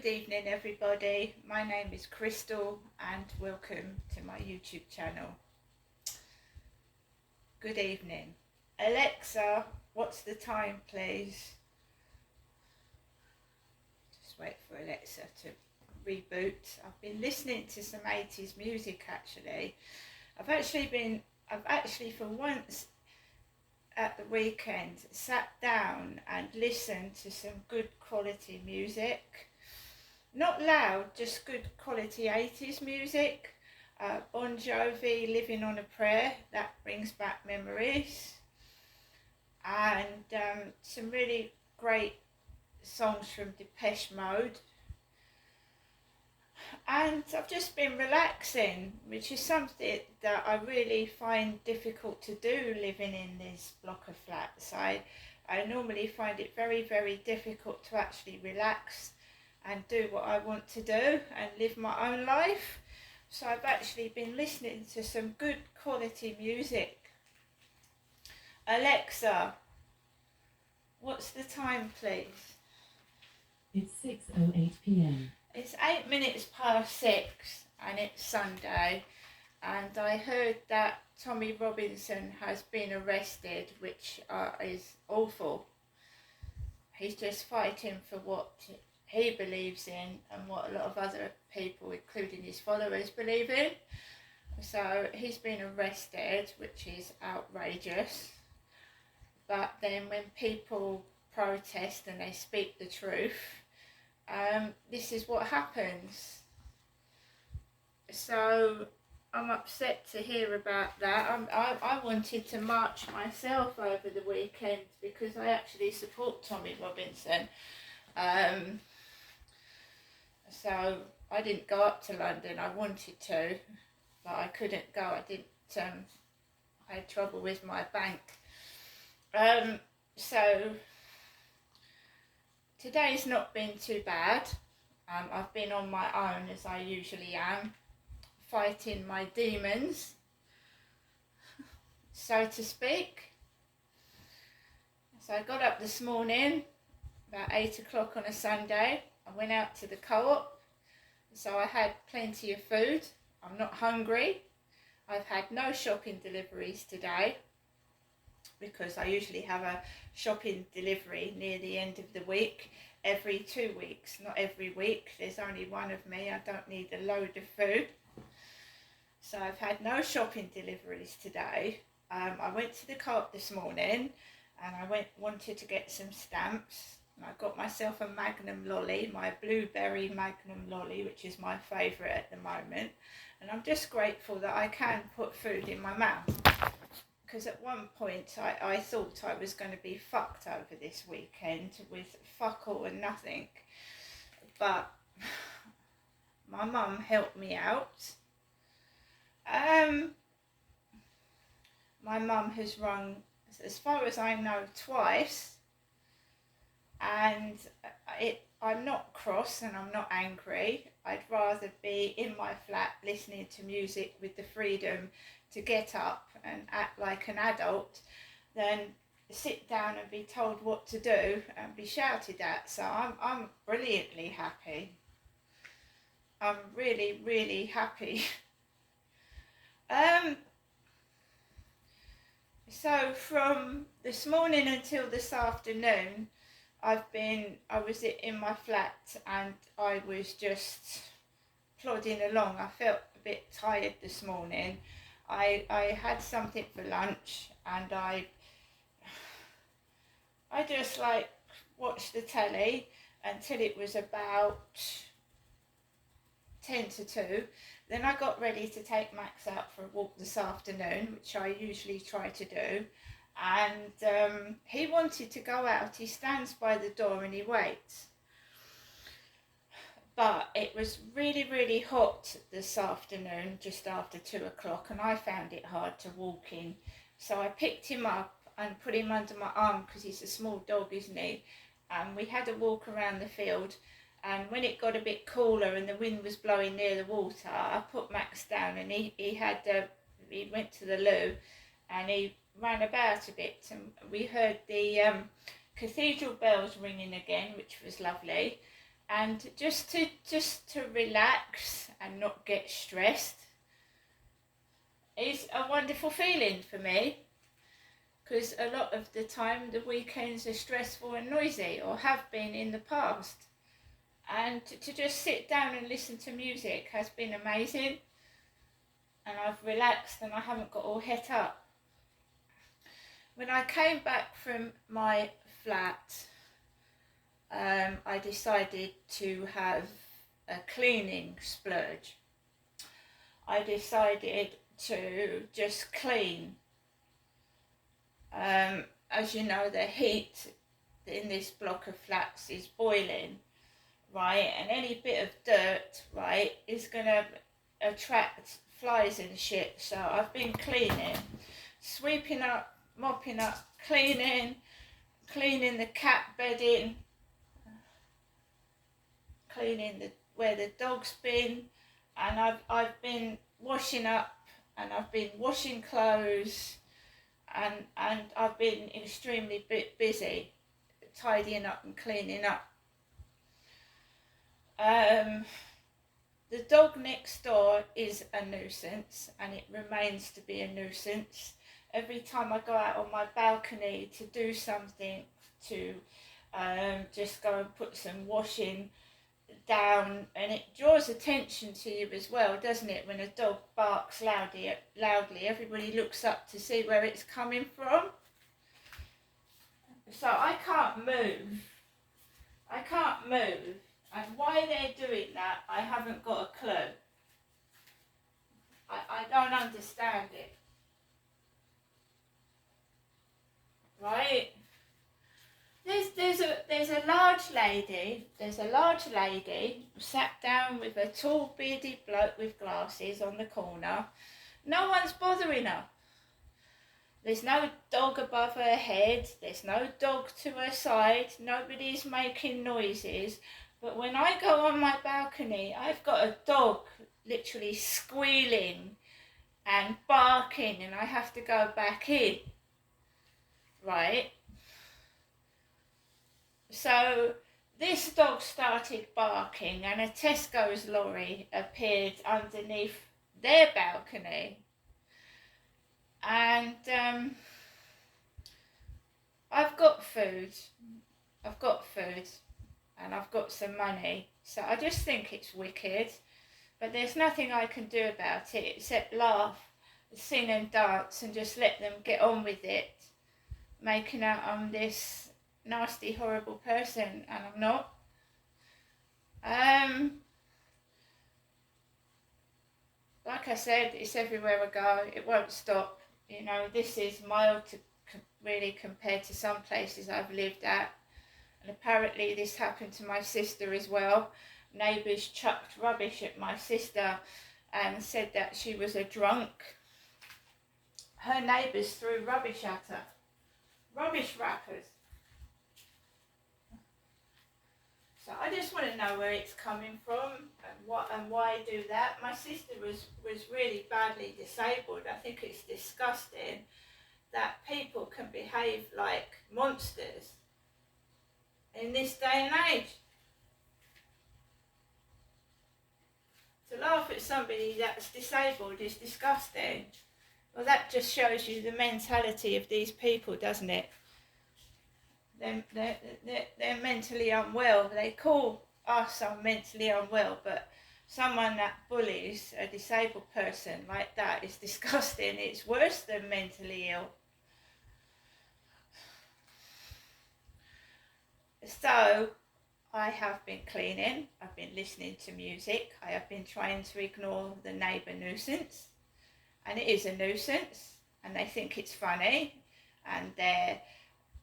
evening everybody, my name is Crystal and welcome to my YouTube channel. Good evening. Alexa, what's the time please? Just wait for Alexa to reboot. I've been listening to some 80s music actually. I've actually for once at the weekend sat down and listened to some good quality music. Not loud, just good quality 80s music. Bon Jovi, Living on a Prayer, that brings back memories. And some really great songs from Depeche Mode. And I've just been relaxing, which is something that I really find difficult to do living in this block of flats. I normally find it very, very difficult to actually relax and do what I want to do and live my own life. So I've actually been listening to some good quality music. Alexa, what's the time please? It's 6:08 p.m. It's 8 minutes past 6 and it's Sunday, and I heard that Tommy Robinson has been arrested, which is awful. He's just fighting for what he believes in and what a lot of other people, including his followers, believe in. So he's been arrested, which is outrageous. But then when people protest and they speak the truth, this is what happens. So I'm upset to hear about that. I wanted to march myself over the weekend because I actually support Tommy Robinson. So I didn't go up to London. I wanted to, but I couldn't go. I had trouble with my bank. So today's not been too bad. I've been on my own, as I usually am, fighting my demons, so to speak. So I got up this morning about 8 o'clock on a Sunday. I went out to the co-op, so I had plenty of food. I'm not hungry. I've had no shopping deliveries today because I usually have a shopping delivery near the end of the week, every 2 weeks, not every week. There's only one of me, I don't need a load of food. So I've had no shopping deliveries today. I went to the co-op this morning and I wanted to get some stamps. And I got myself a Magnum lolly, my blueberry Magnum lolly, which is my favourite at the moment. And I'm just grateful that I can put food in my mouth. Because at one point I thought I was going to be fucked over this weekend with fuck all and nothing. But my mum helped me out. My mum has rung, as far as I know, twice. And I'm not cross and I'm not angry. I'd rather be in my flat listening to music with the freedom to get up and act like an adult than sit down and be told what to do and be shouted at. So I'm brilliantly happy. I'm really, really happy. So from this morning until this afternoon, I was in my flat and I was just plodding along. I felt a bit tired this morning. I had something for lunch and I just watched the telly until it was about 10 to 2. Then I got ready to take Max out for a walk this afternoon, which I usually try to do. And he wanted to go out. He stands by the door and he waits. But it was really, really hot this afternoon, just after 2 o'clock, and I found it hard to walk in. So I picked him up and put him under my arm because he's a small dog, isn't he? And we had a walk around the field. And when it got a bit cooler and the wind was blowing near the water, I put Max down and he went to the loo and he ran about a bit, and we heard the cathedral bells ringing again, which was lovely. and just to relax and not get stressed is a wonderful feeling for me, because a lot of the time the weekends are stressful and noisy, or have been in the past, and to just sit down and listen to music has been amazing, and I've relaxed and I haven't got all het up. When I came back from my flat, I decided to have a cleaning splurge. I decided to just clean. As you know, the heat in this block of flats is boiling, right? And any bit of dirt, right, is going to attract flies and shit. So I've been cleaning, sweeping up, mopping up, cleaning the cat bedding, cleaning where the dog's been, and I've been washing up, and I've been washing clothes, and I've been extremely busy tidying up and cleaning up. The dog next door is a nuisance, and it remains to be a nuisance. Every time I go out on my balcony to do something, to just go and put some washing down, and it draws attention to you as well, doesn't it? When a dog barks loudly, everybody looks up to see where it's coming from. So I can't move, and why they're doing that, I haven't got a clue. I don't understand it. Right? There's a large lady sat down with a tall bearded bloke with glasses on the corner. No one's bothering her. There's no dog above her head, there's no dog to her side, nobody's making noises. But when I go on my balcony, I've got a dog literally squealing and barking, and I have to go back in. Right? So this dog started barking, and a Tesco's lorry appeared underneath their balcony. And I've got food, and I've got some money. So I just think it's wicked, but there's nothing I can do about it except laugh, sing and dance, and just let them get on with it, making out I'm this nasty, horrible person, and I'm not. Like I said, it's everywhere I go. It won't stop. You know, this is mild to really compared to some places I've lived at. And apparently this happened to my sister as well. Neighbours chucked rubbish at my sister and said that she was a drunk. Her neighbours threw rubbish at her. Rubbish wrappers. So I just want to know where it's coming from and why I do that. My sister was really badly disabled. I think it's disgusting that people can behave like monsters in this day and age. To laugh at somebody that's disabled is disgusting. Well, that just shows you the mentality of these people, doesn't it? They're mentally unwell. They call us mentally unwell, but someone that bullies a disabled person like that is disgusting. It's worse than mentally ill. So I have been cleaning, I've been listening to music, I have been trying to ignore the neighbour nuisance, and it is a nuisance, and they think it's funny, and they're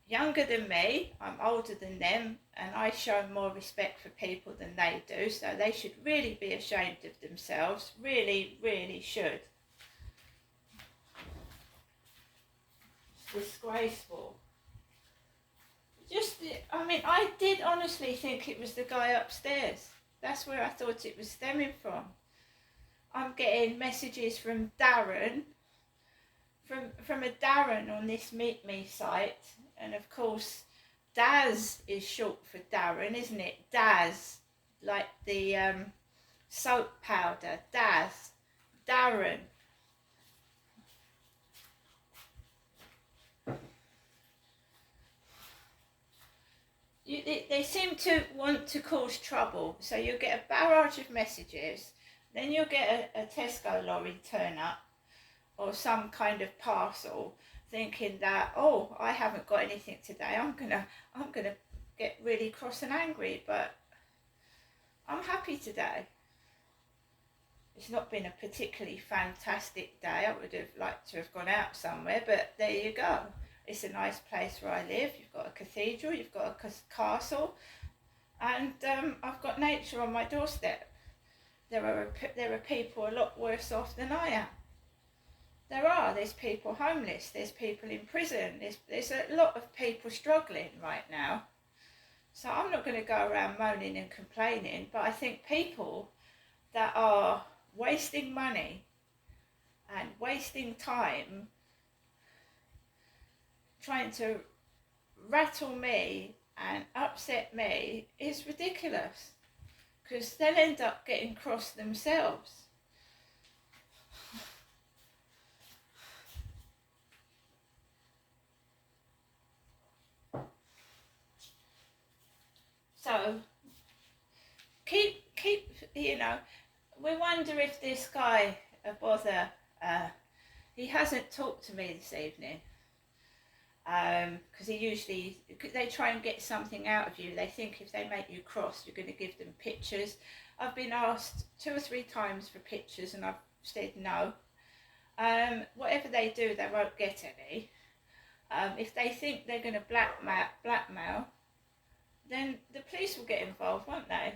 younger than me, I'm older than them, and I show more respect for people than they do, so they should really be ashamed of themselves, really, really should. It's disgraceful. I did honestly think it was the guy upstairs. That's where I thought it was stemming from. I'm getting messages from Darren, from a Darren on this Meet Me site, and of course Daz is short for Darren, isn't it? Daz. like the soap powder, Daz, Darren. They seem to want to cause trouble, so you'll get a barrage of messages, then you'll get a Tesco lorry turn up, or some kind of parcel, thinking that, oh, I haven't got anything today, I'm gonna get really cross and angry, but I'm happy today. It's not been a particularly fantastic day. I would have liked to have gone out somewhere, but there you go. It's a nice place where I live. You've got a cathedral, you've got a castle, and I've got nature on my doorstep. There are people a lot worse off than I am. There's people homeless, there's people in prison, there's a lot of people struggling right now. So I'm not going to go around moaning and complaining, but I think people that are wasting money and wasting time trying to rattle me and upset me is ridiculous, because they'll end up getting cross themselves. So keep we wonder if this guy, a bother, he hasn't talked to me this evening, because they try and get something out of you. They think if they make you cross, you're going to give them pictures. I've been asked 2 or 3 times for pictures and I've said no. Whatever they do, they won't get any. If they think they're going to blackmail, then the police will get involved, won't they?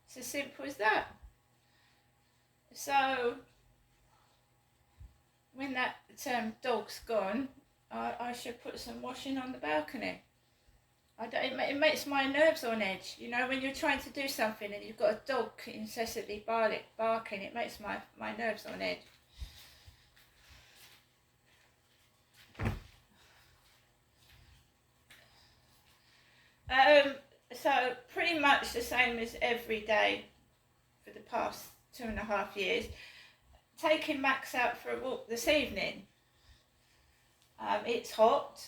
It's as simple as that. So when that dog's gone, I should put some washing on the balcony. It makes my nerves on edge. You know, when you're trying to do something and you've got a dog incessantly barking, it makes my nerves on edge. So pretty much the same as every day for the past 2.5 years. Taking Max out for a walk this evening. It's hot.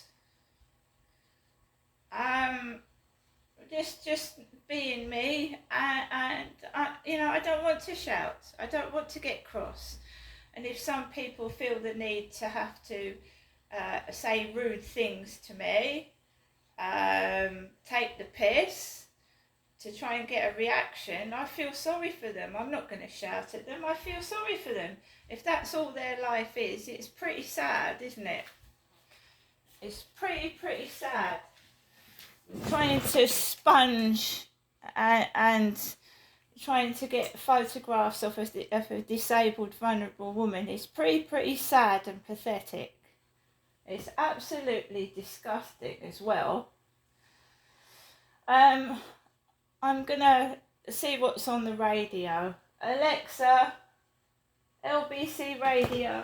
Just being me, and I don't want to shout. I don't want to get cross. And if some people feel the need to have to say rude things to me, take the piss to try and get a reaction, I feel sorry for them. I'm not going to shout at them. I feel sorry for them. If that's all their life is, it's pretty sad, isn't it? It's pretty sad. Trying to sponge and trying to get photographs of a disabled, vulnerable woman is pretty sad and pathetic. It's absolutely disgusting as well. I'm gonna see what's on the radio. Alexa, LBC Radio.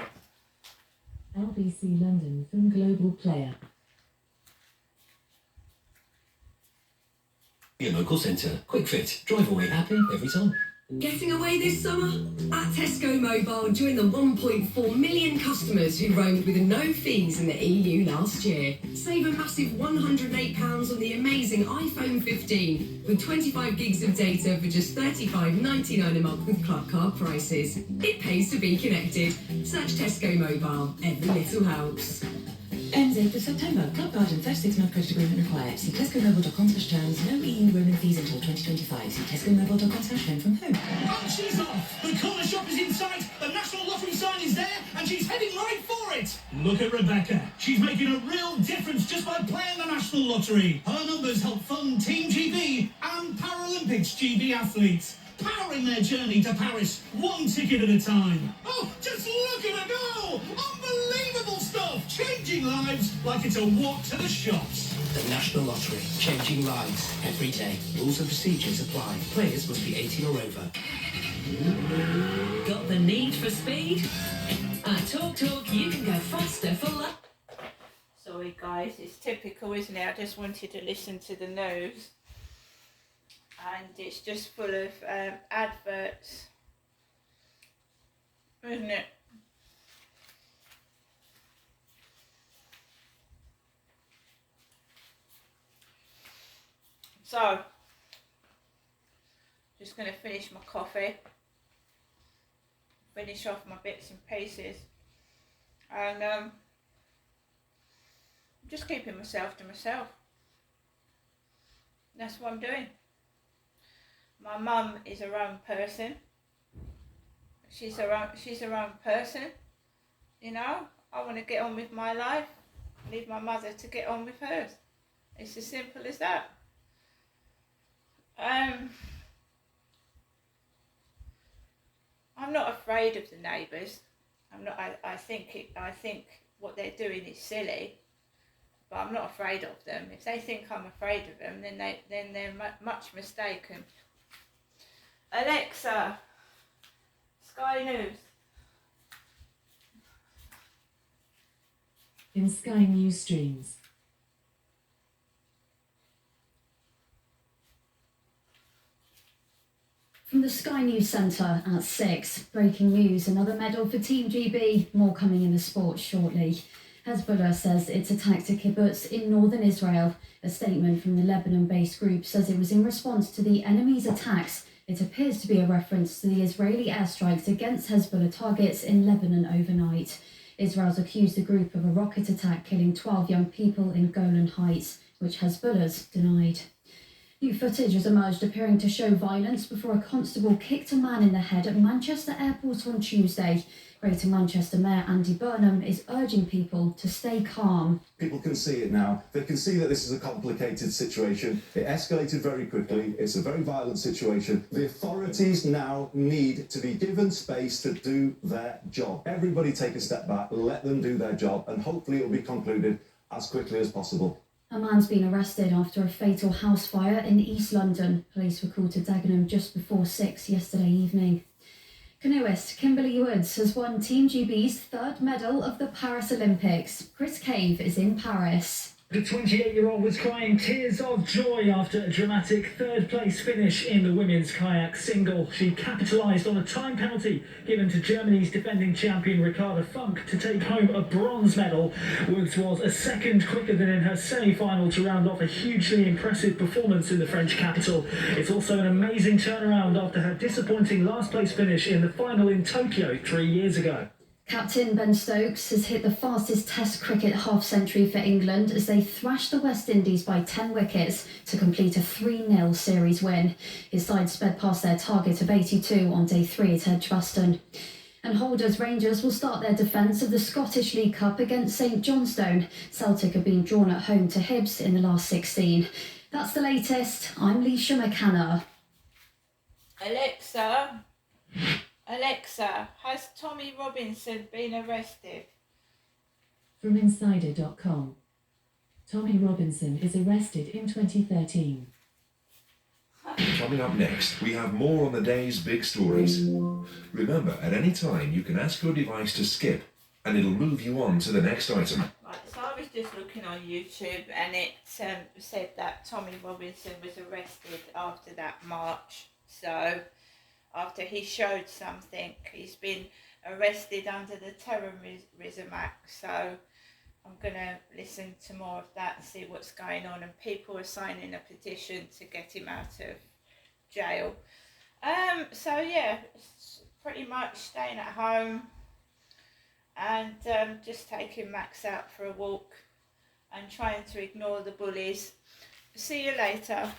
LBC London from Global Player. Your local centre. Quick Fit. Drive away happy every time. Getting away this summer? At Tesco Mobile, join the 1.4 million customers who roamed with no fees in the EU last year. Save a massive £108 on the amazing iPhone 15 with 25 gigs of data for just $35.99 a month with Club Card prices. It pays to be connected. Search Tesco Mobile. Every little helps. Ends 8th of September. Club Card and first 6-month credit agreement required. See tescomobile.com/terms. No EU roaming fees until 2025. See tescomobile.com/home from home. Oh, she's off! The corner shop is in sight, the National Lottery sign is there, and she's heading right for it! Look at Rebecca. She's making a real difference just by playing the National Lottery. Her numbers help fund Team GB and Paralympics GB athletes, powering their journey to Paris one ticket at a time. Oh, just look at her go! Unbelievable stuff! Changing lives like it's a walk to the shops. The National Lottery. Changing lives every day. Rules and procedures apply. Players must be 18 or over. Got the need for speed? At TalkTalk, you can go faster for less. Sorry guys, it's typical, isn't it? I just wanted to listen to the news. and it's just full of adverts, isn't it? So, just going to finish my coffee, finish off my bits and pieces, and just keeping myself to myself. That's what I'm doing. My mum is her own person. She's her own person. You know, I want to get on with my life, leave my mother to get on with hers. It's as simple as that. I'm not afraid of the neighbours. I'm not. I think what they're doing is silly, but I'm not afraid of them. If they think I'm afraid of them, then they're much mistaken. Alexa, Sky News. In Sky News streams. From the Sky News Centre at 6, breaking news, another medal for Team GB, more coming in the sport shortly. Hezbollah says it's attacked a kibbutz in northern Israel. A statement from the Lebanon-based group says it was in response to the enemy's attacks. It appears to be a reference to the Israeli airstrikes against Hezbollah targets in Lebanon overnight. Israel's accused the group of a rocket attack killing 12 young people in Golan Heights, which Hezbollah's denied. New footage has emerged appearing to show violence before a constable kicked a man in the head at Manchester Airport on Tuesday. Greater Manchester Mayor Andy Burnham is urging people to stay calm. People can see it now. They can see that this is a complicated situation. It escalated very quickly. It's a very violent situation. The authorities now need to be given space to do their job. Everybody take a step back, let them do their job, and hopefully it will be concluded as quickly as possible. A man's been arrested after a fatal house fire in East London. Police were called to Dagenham just before 6 yesterday evening. Canoeist Kimberly Woods has won Team GB's third medal of the Paris Olympics. Chris Cave is in Paris. The 28-year-old was crying tears of joy after a dramatic third-place finish in the women's kayak single. She capitalised on a time penalty given to Germany's defending champion Ricarda Funk to take home a bronze medal. Woods was a second quicker than in her semi-final to round off a hugely impressive performance in the French capital. It's also an amazing turnaround after her disappointing last-place finish in the final in Tokyo 3 years ago. Captain Ben Stokes has hit the fastest Test cricket half-century for England as they thrashed the West Indies by 10 wickets to complete a 3-0 series win. His side sped past their target of 82 on day 3 at Edgbaston. And Holders Rangers will start their defence of the Scottish League Cup against St Johnstone. Celtic have been drawn at home to Hibs in the last 16. That's the latest. I'm Leisha McCanna. Alexa, has Tommy Robinson been arrested? From Insider.com. Tommy Robinson is arrested in 2013. Coming up next, we have more on the day's big stories. Remember, at any time, you can ask your device to skip, and it'll move you on to the next item. Right, so I was just looking on YouTube, and it said that Tommy Robinson was arrested after that march. So, after he showed something, he's been arrested under the Terrorism Act. So, I'm going to listen to more of that and see what's going on. And people are signing a petition to get him out of jail. So yeah, it's pretty much staying at home and just taking Max out for a walk and trying to ignore the bullies. See you later.